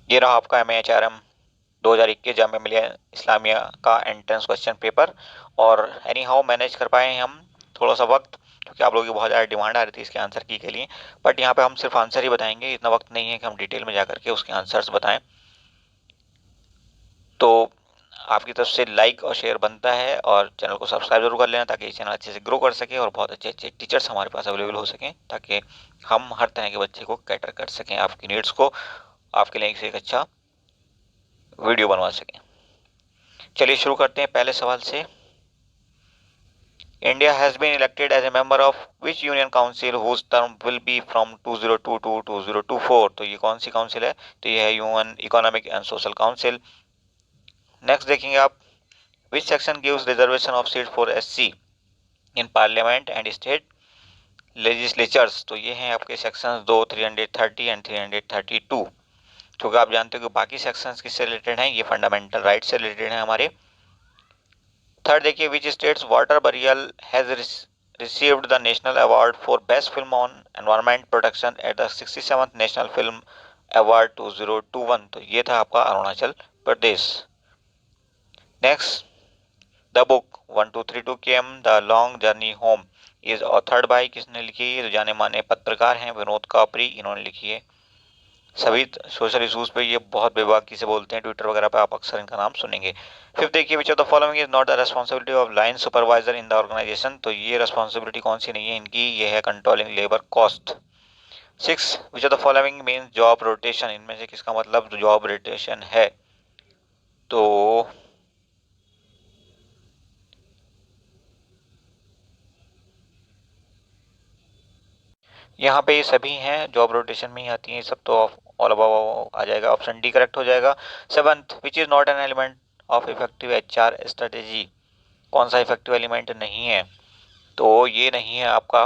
ये रहा आपका MAHRM 2021 जामिया मिलिया इस्लामिया का एंट्रेंस क्वेश्चन पेपर। और एनी हाउ मैनेज कर पाए हैं हम थोड़ा सा वक्त, क्योंकि आप लोगों की बहुत ज़्यादा डिमांड आ रही थी इसके आंसर की के लिए। बट यहाँ पे हम सिर्फ आंसर ही बताएंगे, इतना वक्त नहीं है कि हम डिटेल में जाकर के उसके आंसर्स बताएं। तो आपकी तरफ से लाइक और शेयर बनता है, और चैनल को सब्सक्राइब जरूर कर लेना ताकि ये चैनल अच्छे से ग्रो कर सके और बहुत अच्छे अच्छे टीचर्स हमारे पास अवेलेबल हो सकें, ताकि हम हर तरह के बच्चे को कैटर कर सकें, आपकी नीड्स को आपके लिए एक अच्छा वीडियो बनवा सकें। चलिए शुरू करते हैं पहले सवाल से। India has been elected as a member of which union council whose term will be from 2022 to 2024। तो ये कौन सी काउंसिल है? तो ये है human economic and social council. Next देखेंगे आप, which section gives reservation of seat for SC in parliament and state legislatures. तो ये हैं आपके सेक्शंस 330 एंड 332। क्योंकि आप जानते हो कि बाकी सेक्शंस किससे रिलेटेड हैं, ये फंडामेंटल राइट से रिलेटेड हैं हमारे। थर्ड देखिए, which states water burial has received the national award for best film on environment protection at the 67th national film award 2021। तो ये था आपका Arunachal Pradesh. Next, the book 1232 km the long journey home is authored by, किसने लिखी है? तो जाने माने पत्रकार हैं विनोद कापरी, इन्होंने लिखी है। सभी सोशल इशूज पे ये बहुत बेबाकी से बोलते हैं, ट्विटर वगैरह पे आप अक्सर इनका नाम सुनेंगे। फिफ्थ देखिए, which of the following is not the responsibility of line supervisor in the organisation. तो ये रेस्पॉन्सिबिलिटी कौन सी नहीं है इनकी, ये है controlling labour cost. Six, which of the following means job rotation, इनमें से किसका मतलब जॉब रोटेशन है? तो यहाँ पे ये सभी हैं, जॉब रोटेशन में ही आती हैं सब, तो ऑल अबाउ आ जाएगा, ऑप्शन डी करेक्ट हो जाएगा। Seventh, which is not an element of effective HR strategy. कौन सा इफेक्टिव एलिमेंट नहीं है? तो ये नहीं है आपका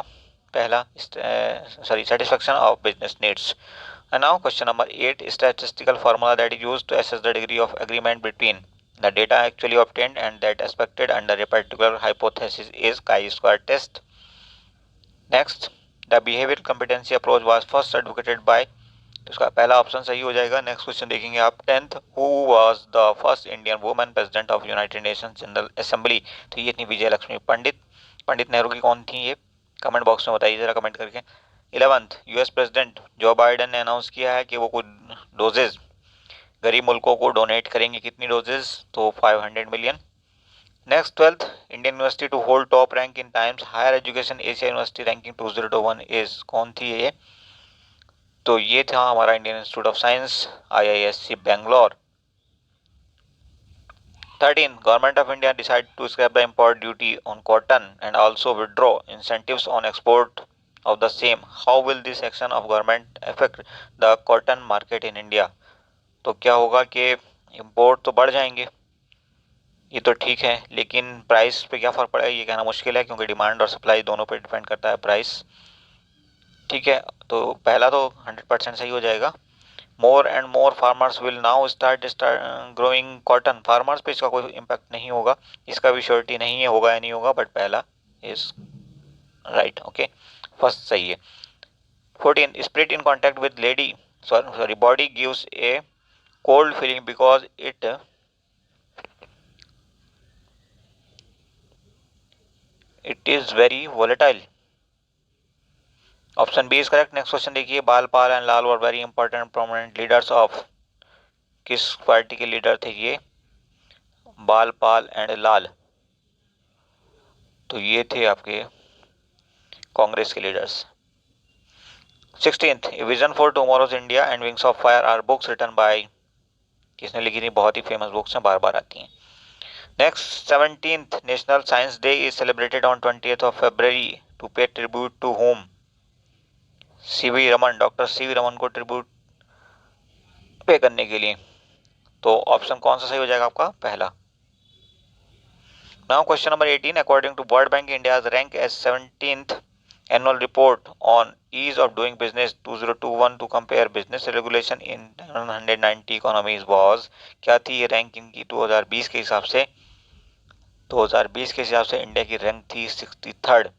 पहला, sorry, satisfaction of business needs. And now question number 8, statistical formula that is used to assess the degree of agreement between the data actually obtained and that expected under a particular hypothesis is chi-square test. Next, the behavioral competency approach was first advocated by, तो इसका पहला ऑप्शन सही हो जाएगा। Next question देखेंगे आप, 10th, who was the first Indian women president of United Nations general assembly. तो ये थी विजय लक्ष्मी पंडित। पंडित नेहरू की कौन थी ये? कमेंट बॉक्स में बताइए जरा कमेंट करके। 11th, US president Joe Biden ने अनाउंस किया है कि वो कुछ डोजेज गरीब मुल्कों को डोनेट करेंगे, कितनी डोजेज? तो 500 million. Next, 12th, Indian university to hold top rank in Times Higher Education Asia university ranking 2021 is, कौन थी ये? तो ये था हमारा Indian Institute of Science IISc Bangalore. 13, government of India decide to scrap the import duty on cotton and also withdraw incentives on export of the same. How will this action of government affect the cotton market in India? तो क्या होगा कि import तो बढ़ जाएंगे, ये तो ठीक है, लेकिन प्राइस पे क्या फर्क पड़ेगा ये कहना मुश्किल है, क्योंकि डिमांड और सप्लाई दोनों पे डिपेंड करता है प्राइस। ठीक है, तो पहला तो 100% सही हो जाएगा। More and more farmers will now start growing cotton. Farmers पे इसका कोई इम्पैक्ट नहीं होगा, इसका भी श्योरिटी नहीं है होगा या नहीं होगा, बट पहला इज राइट। ओके, फर्स्ट सही है। 14, spirit in contact with lady sorry body gives A cold feeling because it is very volatile. Option B is correct. Next question देखिए, बालपाल and Lal were very important prominent leaders of, किस party के leader थे ये? बालपाल and लाल, तो ये थे आपके कांग्रेस के leaders. 16th, vision for tomorrow's India and Wings of Fire are books written by, किसने लिखी थी? बहुत ही फेमस बुक्स हैं, बार बार आती हैं। Next, 17th, national science day is celebrated on 20th of February to pay tribute to whom? C V Raman, doctor C V Raman को tribute पे करने के लिए। तो ऑप्शन कौन सा सही हो जाएगा आपका? पहला। Now question number 18, according to World Bank India's rank as 17th annual report on ease of doing business 2021 to compare business regulation in 190 economies was, क्या थी ये रैंक इनकी 2020 के हिसाब से? 2020 के हिसाब से इंडिया की रैंक थी 63rd।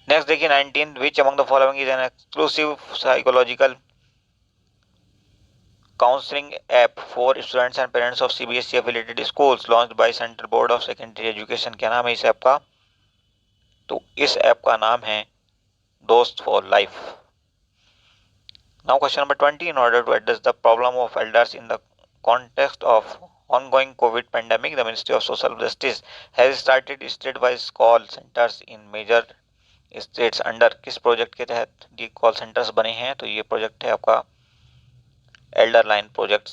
नेक्स्ट देखिए 19, which among the following is an exclusive psychological counseling app for students and parents of CBSE affiliated schools launched by Central Board of Secondary Education. क्या नाम है इस ऐप का? तो इस ऐप का नाम है दोस्त for life. Now question number 20. In order to address the problem of elders in the context of ongoing COVID pandemic, the Ministry of Social Justice has started state-wise call centers in major states. Under किस project के तहत ये call centres बने हैं? तो ये project है आपका Elder line project.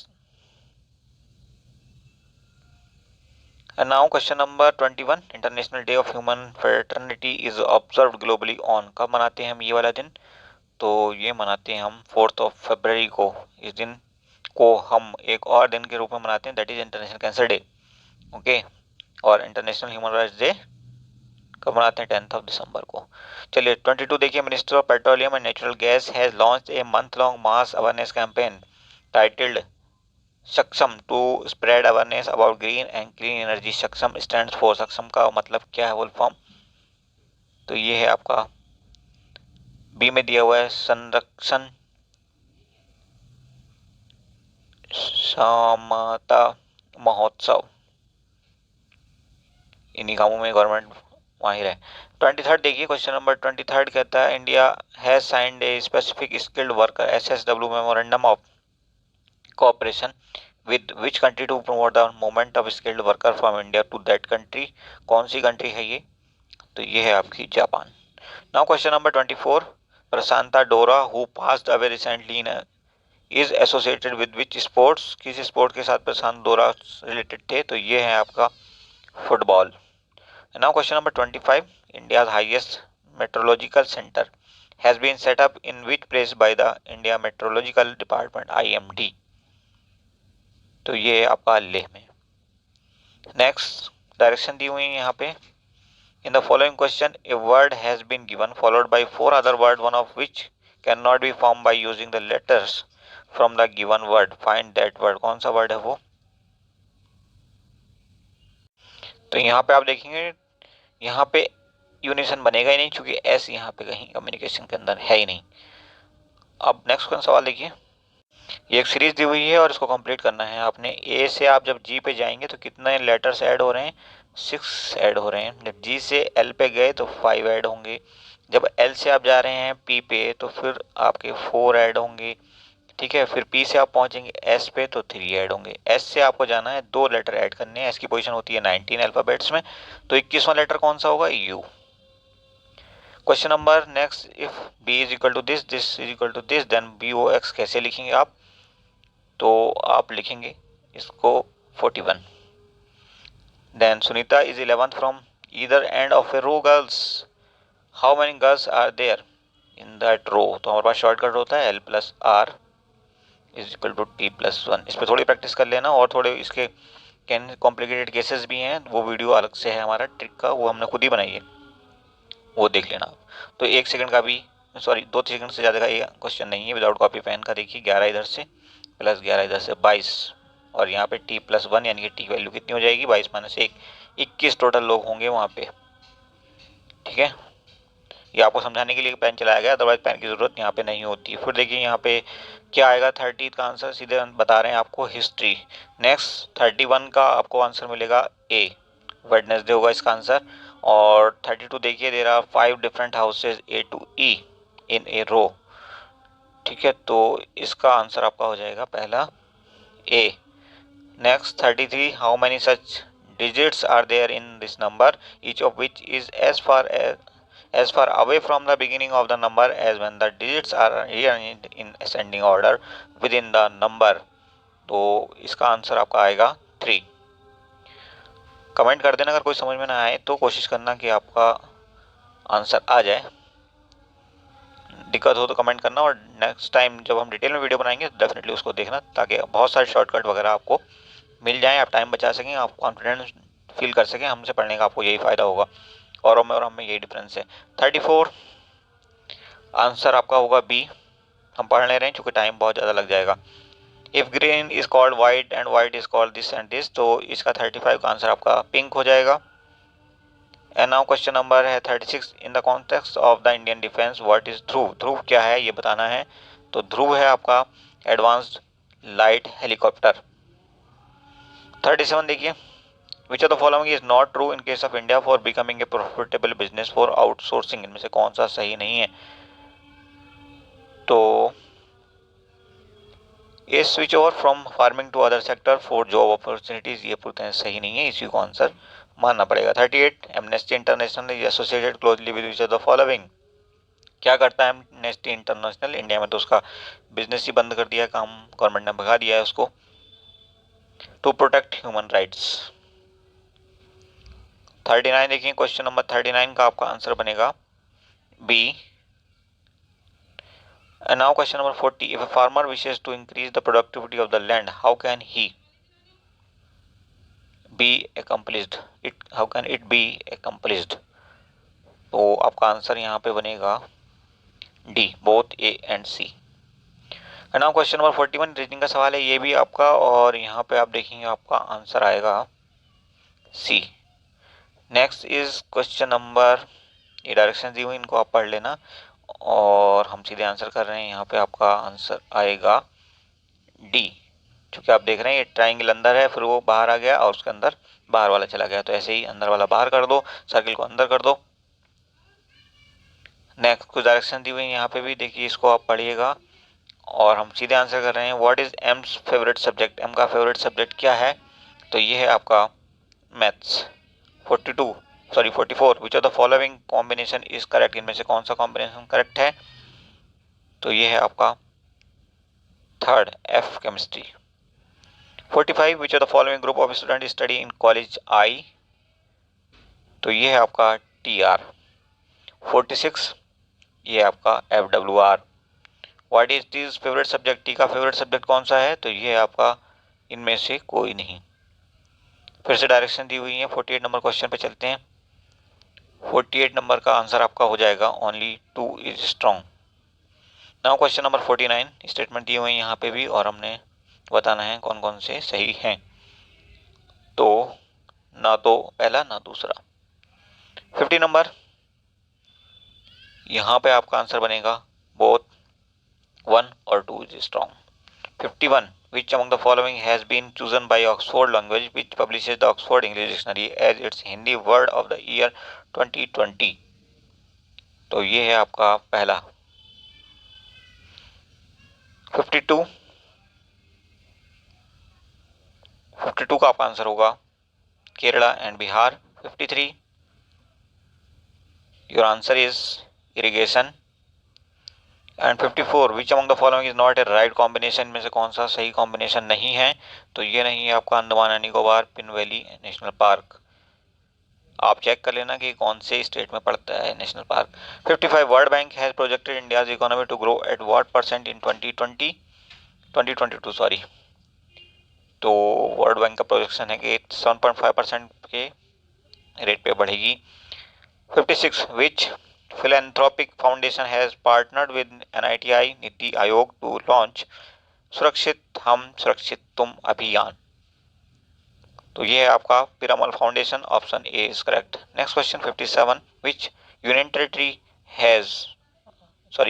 And now question number 21. International Day of Human Fraternity is observed globally on. कब मनाते हैं हम ये वाला दिन? तो ये मनाते हैं हम 4 फरवरी को. इस दिन को हम एक और दिन के रूप में मनाते हैं, that is international cancer day. Okay. और इंटरनेशनल ह्यूमन राइट्स डे कब मनाते हैं? 10 दिसंबर को. चलिए 22 देखिए. Minister of petroleum and natural gas has launched a month long mass awareness campaign titled Saksham to spread awareness about green and clean energy. Saksham stands for, Saksham का मतलब क्या है फुल फॉर्म? तो ये है आपका बी में दिया हुआ है संरक्षण समता महोत्सव. इन्हीं कामों में गवर्नमेंट माहिर है. 23 देखिए. क्वेश्चन नंबर 23 कहता है India has signed a specific skilled worker SSW memorandum of cooperation with which country to promote the movement of skilled worker from India to that country. कौन सी कंट्री है ये? तो ये है आपकी Japan. Now question number 24. Prashanta Dora who passed away recently in is associated with which sports. किस sport के साथ प्रशांत डोरा रिलेटेड थे? तो ये है आपका football. Now question number 25. India's highest meteorological centre has been set up in which place by the India Meteorological Department IMD. तो ये आपका लेह में. नेक्स्ट डायरेक्शन दी हुई है यहाँ पे. In the following question, a word has been given followed by 4 other words, one of which cannot be formed by using the letters from the given word. Find that word. कौन सा word है वो? तो यहाँ पे आप देखेंगे यहाँ पे यूनिसन बनेगा ही नहीं क्योंकि S यहाँ पे कहीं कम्युनिकेशन के अंदर है ही नहीं. अब नेक्स्ट कौन सवाल देखिए. ये एक सीरीज दी हुई है और इसको कंप्लीट करना है आपने. A से आप जब G पे जाएंगे तो कितने लेटर्स ऐड हो रहे हैं? 6 ऐड हो रहे हैं. जब G से L पे गए तो 5 ऐड होंगे. जब L से आप जा रहे हैं P पे तो फिर आपके 4 ऐड होंगे. ठीक है. फिर P से आप पहुंचेंगे S पे तो 3 ऐड होंगे. S से आपको जाना है 2 लेटर ऐड करने हैं. S की पोजीशन होती है 19 अल्फाबेट्स में. तो 21वां लेटर कौन सा होगा? U. Question number next. If B is equal to this is equal to this then BOX कैसे लिखेंगे आप? तो आप लिखेंगे इसको 41. Then Sunita is 11th from either end of a row girls. How many girls are there in that row? तो हमारे पास shortcut होता है L+R is equal to T+1. इस पर थोड़ी प्रैक्टिस कर लेना और थोड़े इसके कॉम्प्लिकेटेड केसेस भी हैं. वो वीडियो अलग से है हमारा ट्रिक का, वो हमने खुद ही बनाई है, वो देख लेना. तो 1 सेकंड का भी 2 सेकंड से ज़्यादा का ये क्वेश्चन नहीं है. विदाउट कॉपी पेन का देखिए. 11 इधर से प्लस 11 इधर से 22 और यहाँ पे T+1 यानी कि T वैल्यू कितनी हो जाएगी? 22 - 1 21 टोटल लोग होंगे वहाँ पे. ठीक है. ये आपको समझाने के लिए पेन चलाया गया, अदरवाइज पेन की ज़रूरत यहाँ पे नहीं होती. फिर देखिए यहाँ पे क्या आएगा. 30 का आंसर सीधे बता रहे हैं आपको हिस्ट्री. नेक्स्ट 31 का आपको आंसर मिलेगा A, वेडनेसडे होगा इसका आंसर. और 32 देखिए दे रहा 5 different houses A to E इन ए रो. ठीक है. तो इसका आंसर आपका हो जाएगा पहला A. Next 33. How many such digits are there in this number each of which is as far away from the beginning of the number as when the digits are arranged in ascending order within the number. तो इसका answer आपका आएगा 3. Comment कर देना अगर कोई समझ में ना आए तो. कोशिश करना कि आपका आंसर आ जाए. दिक्कत हो तो कमेंट करना. और नेक्स्ट टाइम जब हम डिटेल में वीडियो बनाएंगे तो डेफिनेटली उसको देखना ताकि बहुत सारे शॉर्टकट वगैरह आपको मिल जाएं. आप टाइम बचा सकें, आप कॉन्फिडेंस फील कर सकें. हमसे पढ़ने का आपको यही फ़ायदा होगा और हमें यही डिफरेंस है. 34 आंसर आपका होगा B. हम पढ़ ले रहे हैं क्योंकि टाइम बहुत ज़्यादा लग जाएगा. If green is called white and white is called this and this, तो इसका 35 का आंसर आपका पिंक हो जाएगा. एंड नाउ क्वेश्चन नंबर है 36. In the context of the Indian defence what is Dhruv? Dhruv क्या है ये बताना है. तो ध्रुव है आपका एडवांस्ड लाइट हेलीकॉप्टर। 37 देखिए, which of the following is not true in case of India for becoming a profitable business for outsourcing, इनमें से कौन सा सही नहीं है? तो ये switch over from farming to other sector for job opportunities, ये पूरी तरह सही नहीं है, इसी को आंसर मानना पड़ेगा। 38, amnesty international is associated closely with which of the following, क्या करता है एमनेस्टी इंटरनेशनल इंडिया में? तो उसका बिजनेस ही बंद कर दिया, काम गवर्नमेंट ने भगा दिया है उसको। To protect human rights. 39 देखिए, क्वेश्चन नंबर 39 का आपका आंसर बनेगा B. And now question number 40. If a farmer wishes to increase the productivity of the land, how can he be accomplished? How can it be accomplished? तो आपका answer यहाँ पे बनेगा D, both A and C. And now question number 41 reasoning का सवाल है, ये भी आपका, और यहाँ पे आप देखेंगे आपका आंसर आएगा सी। नेक्स्ट इज क्वेश्चन नंबर, ये डायरेक्शन दी हुई, इनको आप पढ़ लेना, और हम सीधे आंसर कर रहे हैं। यहाँ पे आपका आंसर आएगा डी, क्योंकि आप देख रहे हैं ये ट्राइंगल अंदर है, फिर वो बाहर आ गया और उसके अंदर बाहर वाला चला गया, तो ऐसे ही अंदर वाला बाहर कर दो, सर्किल को अंदर कर दो। नेक्स्ट कुछ डायरेक्शन दी हुई है यहाँ पे भी, देखिए इसको आप पढ़िएगा, और हम सीधे आंसर कर रहे हैं। What is M's favourite subject? M का फेवरेट सब्जेक्ट क्या है? तो ये है आपका maths. 44 which of the following combination is correct, इनमें से कौन सा कॉम्बिनेशन करेक्ट है? तो ये है आपका third, F chemistry. 45 which of the following group of student study in college I, तो ये है आपका टी आर। 46 ये आपका F W R. What is T's favourite subject? T का फेवरेट सब्जेक्ट कौन सा है? तो ये है आपका इनमें से कोई नहीं। फिर से डायरेक्शन दी हुई है। 48 नंबर क्वेश्चन पे चलते हैं। 48 नंबर का आंसर आपका हो जाएगा only 2 is strong. Now question number 49, statement दी हुई है यहाँ पे भी, और हमने बताना है कौन कौन से सही हैं। तो ना तो पहला ना दूसरा। 50 नंबर, यहाँ पे आपका आंसर बनेगा बोथ 1 और 2 is strong. 51, which among the following has been chosen by Oxford Language, which publishes the Oxford English Dictionary as its Hindi word of the year 2020? तो ये है आपका पहला। 52 का आपका आंसर होगा Kerala and Bihar. 53 your answer is irrigation. And 54 which among the following is not a right combination, में से कौन सा सही कॉम्बिनेशन नहीं है? तो ये नहीं है आपका Andaman and Nicobar Pin valley national park. आप चेक कर लेना कि कौन से स्टेट में पड़ता है national park. 55 World Bank has projected India's economy to grow at what percent in 2022 sorry. तो वर्ल्ड बैंक का प्रोजेक्शन है कि 7.5% के रेट पे बढ़ेगी। 56 विच philanthropic foundation has partnered with NITI NITI Aayog to launch सुरक्षित हम सुरक्षित तुम अभियान? तो ये है आपका Piramal foundation, option A is correct. Next question 57, which union territory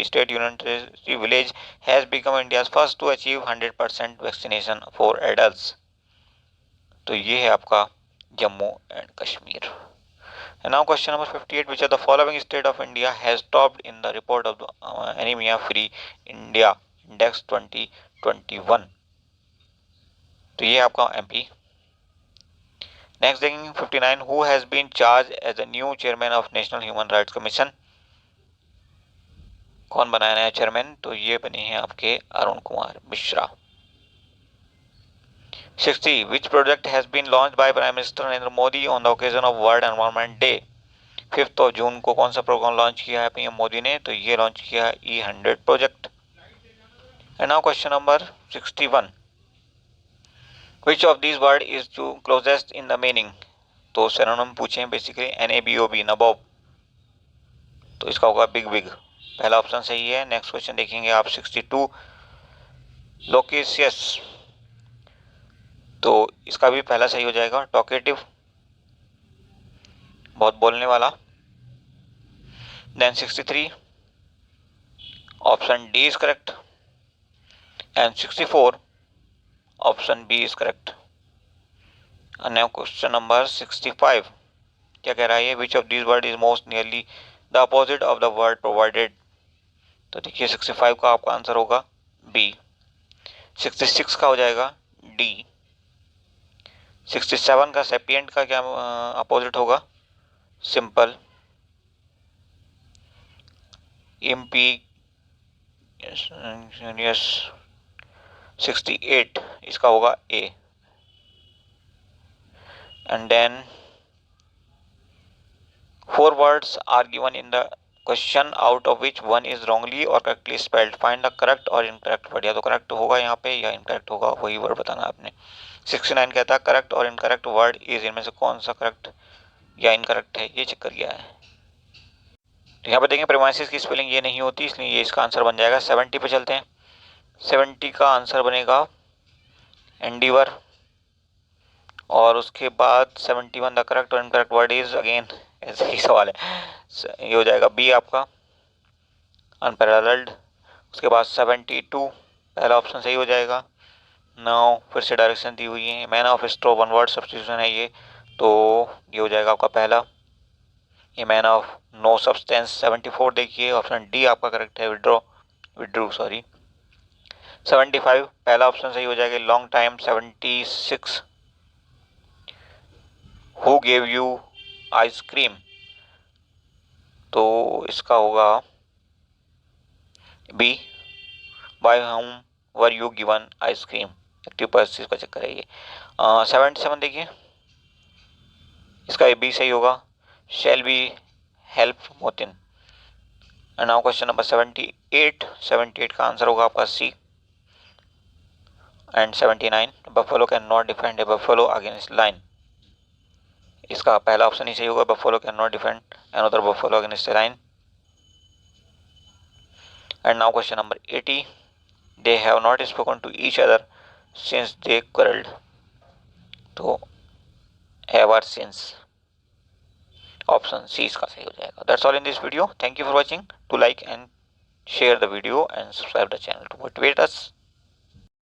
state union territory village has become India's first to achieve 100% vaccination for adults? तो ये है आपका Jammu and Kashmir. And now question number 58, which of the following state of India has topped in the report of the Anemia Free India Index 2021? तो ये आपका MP. Next देखेंगे 59, who has been charged as the new chairman of National Human Rights Commission? कौन बनाया नया chairman? तो ये बने हैं आपके Arun Kumar Mishra. 60, which project has been launched by Prime Minister Narendra Modi on the occasion of World Environment Day? 5 जून को कौन सा प्रोग्राम लॉन्च किया है पीएम मोदी ने? तो ये लॉन्च किया है E100 project. And now question number 61, which of these word is closest in the meaning? तो सिनोनिम पूछे हैं बेसिकली, NABOB नबोब, तो इसका होगा बिग बिग, पहला ऑप्शन सही है। नेक्स्ट क्वेश्चन देखेंगे आप 62, लोकेशियस, तो इसका भी पहला सही हो जाएगा। टॉकेटिव, बहुत बोलने वाला। Then 63, option D is correct. And 64, option B is correct. Now question number 65 क्या कह रहा है ये, which of these word is most nearly the opposite of the word provided. तो देखिए 65 का आपका आंसर होगा बी। 66 का हो जाएगा डी। 67 का सेपिएंट का क्या अपोजिट होगा, सिंपल। इम्पी यस 68 इसका होगा A. And then 4 words are given in the question out of which one is wrongly or correctly spelled. Find the correct or incorrect word। या तो करेक्ट होगा यहाँ पे या इनकरेक्ट होगा, वही वर्ड बताना आपने। 69 कहता है करेक्ट और इनकरेक्ट वर्ड इज, इनमें से कौन सा करेक्ट या इनकरेक्ट है ये चेक कर गया है। तो यहाँ पे देखें प्रीमाइसेस की स्पेलिंग ये नहीं होती, इसलिए ये इसका आंसर बन जाएगा। 70 पे चलते हैं। 70 का आंसर बनेगा एंडीवर। और उसके बाद 71 द करेक्ट और इनकरेक्ट वर्ड इज, अगेन ऐसे ही सवाल है, ये हो जाएगा बी आपका, अनपैरेलल्ड। उसके बाद 72 पहला ऑप्शन सही हो जाएगा। नाउ फिर से डायरेक्शन दी हुई है, man of straw one word substitution है ये, तो ये हो जाएगा आपका पहला। ये मैन ऑफ नो सब्सटेंस 74 देखिए, ऑप्शन डी आपका करेक्ट है, विड्रू सॉरी। 75 पहला ऑप्शन सही हो जाएगा, long time. 76 who gave you ice cream, तो इसका होगा B, by whom were you given ice cream. Active passive का चक्कर है ये। 77 देखिए, इसका बी सही होगा, शेल बी हेल्प मोतिन। एंड नाउ क्वेश्चन नंबर 78 का आंसर होगा आपका C. And 79 buffalo can not defend a buffalo against line, इसका पहला ऑप्शन ही सही होगा, buffalo can not defend another buffalo against a line. And now question number 80 they have not spoken to each other since they quarreled, तो ever since, option C इसका सही हो जाएगा। That's all in this video, thank you for watching. To like and share the video and subscribe the channel to motivate us.